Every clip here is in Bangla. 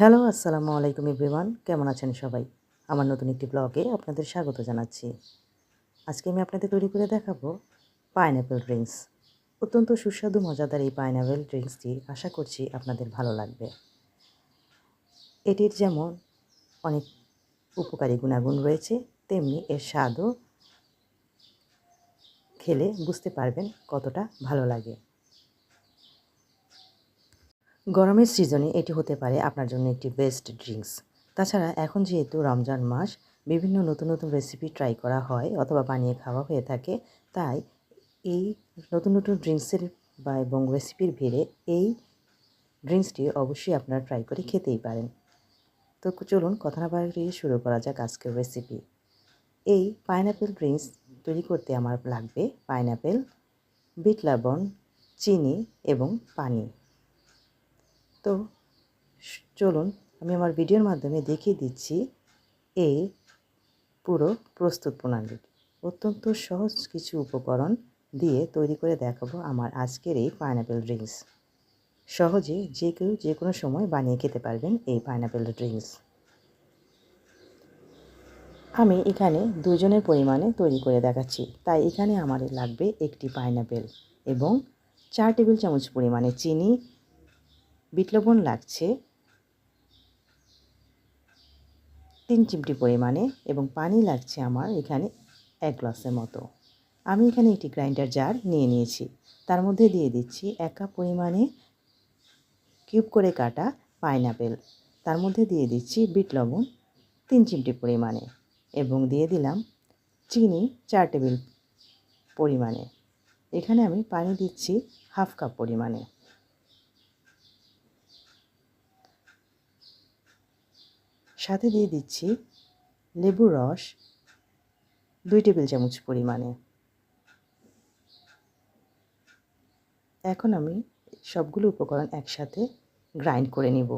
হ্যালো, আসসালামু আলাইকুম এভরিওয়ান। কেমন আছেন সবাই? আমার নতুন একটি ব্লগে আপনাদের স্বাগত জানাচ্ছি। আজকে আমি আপনাদের তৈরি করে দেখাবো পাইনঅ্যাপল ড্রিঙ্কস। অত্যন্ত সুস্বাদু মজাদার এই পাইনঅ্যাপল ড্রিঙ্কসটি আশা করছি আপনাদের ভালো লাগবে। এটির যেমন অনেক উপকারী গুণাগুণ রয়েছে, তেমনি এর স্বাদও খেলে বুঝতে পারবেন কতটা ভালো লাগে। গরমের সিজনে এটি হতে পারে আপনার জন্য একটি বেস্ট ড্রিঙ্কস। তাছাড়া এখন যেহেতু রমজান মাস, বিভিন্ন নতুন নতুন রেসিপি ট্রাই করা হয় অথবা বানিয়ে খাওয়া হয়ে থাকে, তাই এই নতুন নতুন ড্রিঙ্কসের এবং রেসিপির ভিড়ে এই ড্রিঙ্কসটি অবশ্যই আপনারা ট্রাই করে খেতেই পারেন। তো চলুন কথা না বাড়িয়ে শুরু করা যাক আজকের রেসিপি। এই পাইনঅ্যাপল ড্রিঙ্কস তৈরি করতে আমার লাগবে পাইনঅ্যাপেল, বিট লবণ, চিনি এবং পানি। তো চলুন আমি আমার ভিডিওর মাধ্যমে দেখিয়ে দিচ্ছি এই পুরো প্রস্তুত প্রণালী। অত্যন্ত সহজ কিছু উপকরণ দিয়ে তৈরি করে দেখাবো আমার আজকের এই পাইনঅ্যাপল ড্রিঙ্কস। সহজে যে কেউ যে কোনো সময় বানিয়ে খেতে পারবেন এই পাইনঅ্যাপল ড্রিঙ্কস। আমি এখানে 2 জনের পরিমাণে তৈরি করে দেখাচ্ছি, তাই এখানে আমার লাগবে একটি পাইনঅ্যাপেল এবং 4 টেবিল চামচ পরিমাণে চিনি, বিট লবণ লাগছে 3 চিমটি পরিমাণে এবং পানি লাগছে আমার এখানে 1 গ্লাসের মতো। আমি এখানে একটি গ্রাইন্ডার জার নিয়ে নিয়েছি, তার মধ্যে দিয়ে দিচ্ছি 1 কাপ পরিমাণে কিউব করে কাটা পাইনঅ্যাপেল, তার মধ্যে দিয়ে দিচ্ছি বিট লবণ 3 চিমটি পরিমাণে এবং দিয়ে দিলাম চিনি 4 টেবিল পরিমাণে। এখানে আমি পানি দিচ্ছি হাফ কাপ পরিমাণে। সাথে দিয়ে দিচ্ছি লেবুর রস 2 টেবিল চামচ পরিমাণে। এখন আমি সবগুলো উপকরণ একসাথে গ্রাইন্ড করে নিব।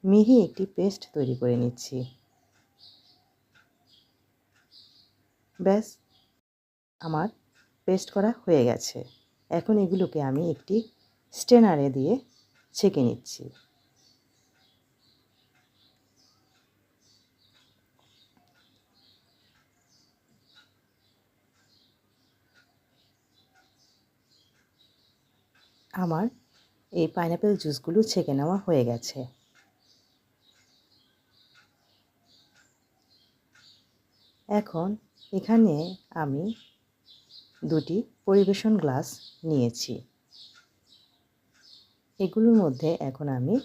মিহি একটি পেস্ট তৈরি করে নিচ্ছি। ব্যাস, আমার পেস্ট করা হয়ে গেছে। এখন এগুলোকে আমি একটি স্ট্রেনারে দিয়ে ছেঁকে নিচ্ছি। আমার এই পাইনঅ্যাপল জুসগুলো ছেঁকে নেওয়া হয়ে গেছে। এখন এখানে আমি 2টি পরিবেশন গ্লাস নিয়েছি। এগুলোর মধ্যে এখন আমি